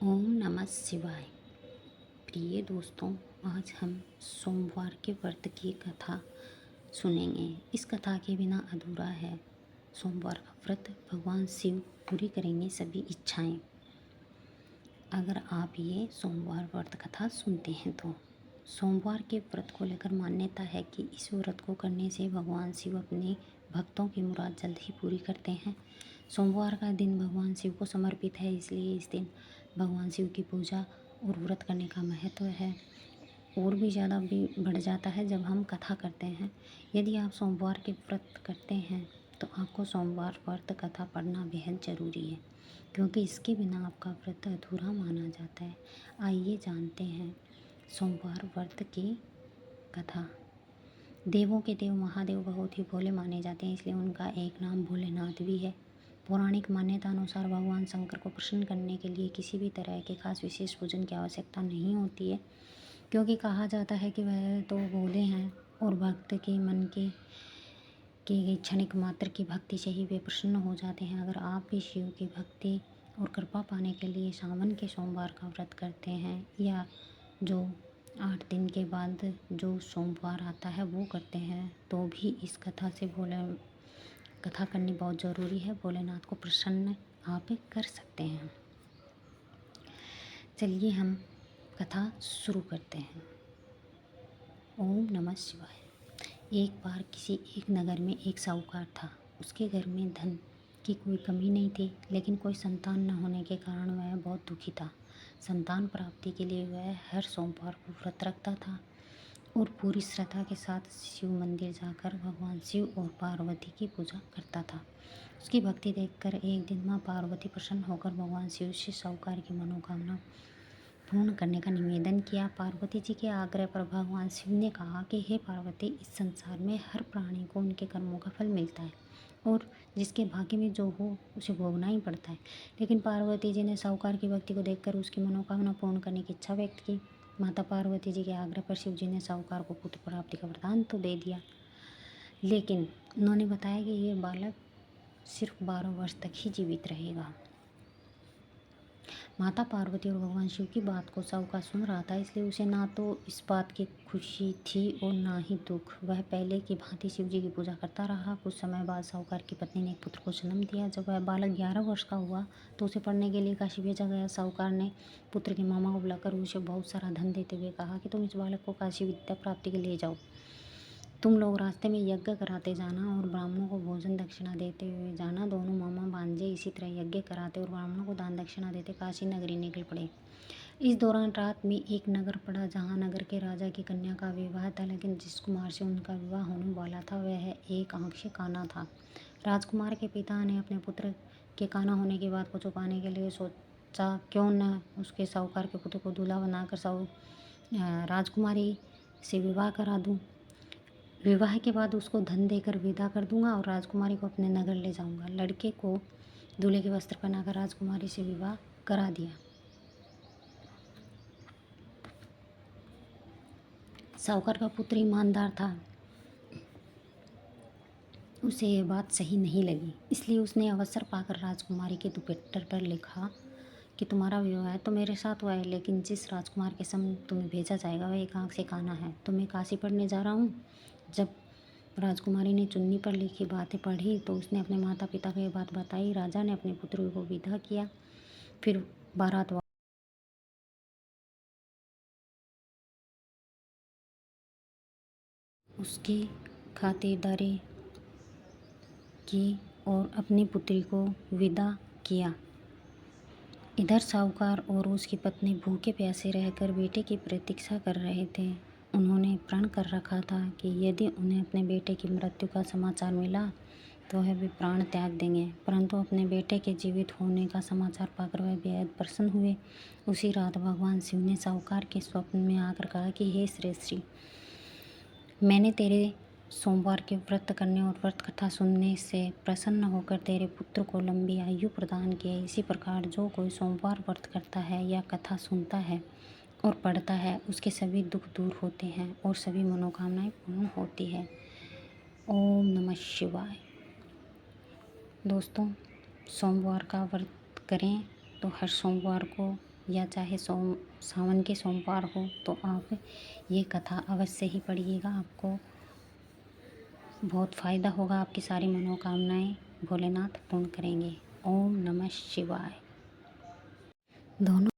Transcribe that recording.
ओम नमः शिवाय। प्रिय दोस्तों, आज हम सोमवार के व्रत की कथा सुनेंगे। इस कथा के बिना अधूरा है। सोमवार का व्रत भगवान शिव पूरी करेंगे सभी इच्छाएं, अगर आप ये सोमवार व्रत कथा सुनते हैं तो। सोमवार के व्रत को लेकर मान्यता है कि इस व्रत को करने से भगवान शिव अपने भक्तों की मुराद जल्द ही पूरी करते हैं। सोमवार का दिन भगवान शिव को समर्पित है, इसलिए इस दिन भगवान शिव की पूजा और व्रत करने का महत्व है और भी ज़्यादा भी बढ़ जाता है जब हम कथा करते हैं। यदि आप सोमवार के व्रत करते हैं तो आपको सोमवार व्रत कथा पढ़ना बेहद ज़रूरी है, क्योंकि इसके बिना आपका व्रत अधूरा माना जाता है। आइए जानते हैं सोमवार व्रत की कथा। देवों के देव महादेव बहुत ही भोले माने जाते हैं, इसलिए उनका एक नाम भोलेनाथ भी है। पौराणिक मान्यता अनुसार भगवान शंकर को प्रसन्न करने के लिए किसी भी तरह के खास विशेष पूजन की आवश्यकता नहीं होती है, क्योंकि कहा जाता है कि वह तो भोले हैं और भक्त के मन के क्षणिक मात्र की भक्ति से ही वे प्रसन्न हो जाते हैं। अगर आप भी शिव की भक्ति और कृपा पाने के लिए सावन के सोमवार का व्रत करते हैं या जो 8 दिन के बाद जो सोमवार आता है वो करते हैं, तो भी इस कथा करनी बहुत ज़रूरी है। भोलेनाथ को प्रसन्न आप कर सकते हैं। चलिए हम कथा शुरू करते हैं। ओम नमः शिवाय। एक बार किसी एक नगर में एक साहूकार था। उसके घर में धन की कोई कमी नहीं थी, लेकिन कोई संतान न होने के कारण वह बहुत दुखी था। संतान प्राप्ति के लिए वह हर सोमवार को व्रत रखता था और पूरी श्रद्धा के साथ शिव मंदिर जाकर भगवान शिव और पार्वती की पूजा करता था। उसकी भक्ति देखकर एक दिन माँ पार्वती प्रसन्न होकर भगवान शिव से साहूकार की मनोकामना पूर्ण करने का निवेदन किया। पार्वती जी के आग्रह पर भगवान शिव ने कहा कि हे पार्वती, इस संसार में हर प्राणी को उनके कर्मों का फल मिलता है और जिसके भाग्य में जो हो उसे भोगना ही पड़ता है। लेकिन पार्वती जी ने साहूकार की भक्ति को देखकर उसकी मनोकामना पूर्ण करने की इच्छा व्यक्त की। माता पार्वती जी के आग्रह पर शिव जी ने साहूकार को पुत्र प्राप्ति का वरदान तो दे दिया, लेकिन उन्होंने बताया कि ये बालक सिर्फ 12 वर्ष तक ही जीवित रहेगा। माता पार्वती और भगवान शिव की बात को साहूकार सुन रहा था, इसलिए उसे ना तो इस बात की खुशी थी और ना ही दुख। वह पहले की भांति शिव जी की पूजा करता रहा। कुछ समय बाद साहूकार की पत्नी ने एक पुत्र को जन्म दिया। जब वह बालक 11 वर्ष का हुआ तो उसे पढ़ने के लिए काशी भेजा गया। साहूकार ने पुत्र के मामा को बुलाकर उसे बहुत सारा धन देते हुए कहा कि तुम इस बालक को काशी विद्या प्राप्ति के लिए जाओ। तुम लोग रास्ते में यज्ञ कराते जाना और ब्राह्मणों को भोजन दक्षिणा देते हुए जाना। दोनों मामा भांजे इसी तरह यज्ञ कराते और ब्राह्मणों को दान दक्षिणा देते काशी नगरी निकल पड़े। इस दौरान रात में एक नगर पड़ा जहाँ नगर के राजा की कन्या का विवाह था, लेकिन जिस कुमार से उनका विवाह होने वाला था वह एक आंख से काना था। राजकुमार के पिता ने अपने पुत्र के काना होने की बात को छुपाने के लिए सोचा क्यों न उसके साहूकार के पुत्र को दूल्हा बनाकर राजकुमारी से विवाह करा दूँ। विवाह के बाद उसको धन देकर विदा कर दूंगा और राजकुमारी को अपने नगर ले जाऊंगा। लड़के को दूल्हे के वस्त्र पहनाकर राजकुमारी से विवाह करा दिया। साहूकार का पुत्र ईमानदार था, उसे ये बात सही नहीं लगी, इसलिए उसने अवसर पाकर राजकुमारी के दुपट्टे पर लिखा कि तुम्हारा विवाह तो मेरे साथ हुआ है, लेकिन जिस राजकुमार के संग तुम्हें भेजा जाएगा वह एक आंख से काना है। तो मैं काशी पढ़ने जा रहा हूँ। जब राजकुमारी ने चुन्नी पर लिखी बातें पढ़ी तो उसने अपने माता पिता को ये बात बताई। राजा ने अपने पुत्र को विदा किया। फिर बारात उसकी खातिरदारी की और अपनी पुत्री को विदा किया। इधर साहूकार और उसकी पत्नी भूखे प्यासे रहकर बेटे की प्रतीक्षा कर रहे थे। उन्होंने प्रण कर रखा था कि यदि उन्हें अपने बेटे की मृत्यु का समाचार मिला तो वह भी प्राण त्याग देंगे, परंतु अपने बेटे के जीवित होने का समाचार पाकर वह बेहद प्रसन्न हुए। उसी रात भगवान शिव ने साहूकार के स्वप्न में आकर कहा कि हे श्रेष्ठी, मैंने तेरे सोमवार के व्रत करने और व्रत कथा सुनने से प्रसन्न होकर तेरे पुत्र को लंबी आयु प्रदान की है। इसी प्रकार जो कोई सोमवार व्रत करता है या कथा सुनता है और पढ़ता है उसके सभी दुख दूर होते हैं और सभी मनोकामनाएं पूर्ण होती है। ओम नमः शिवाय। दोस्तों, सोमवार का व्रत करें तो हर सोमवार को या चाहे सावन के सोमवार हो, तो आप ये कथा अवश्य ही पढ़िएगा। आपको बहुत फ़ायदा होगा, आपकी सारी मनोकामनाएं भोलेनाथ पूर्ण करेंगे। ओम नमः शिवाय। दोनों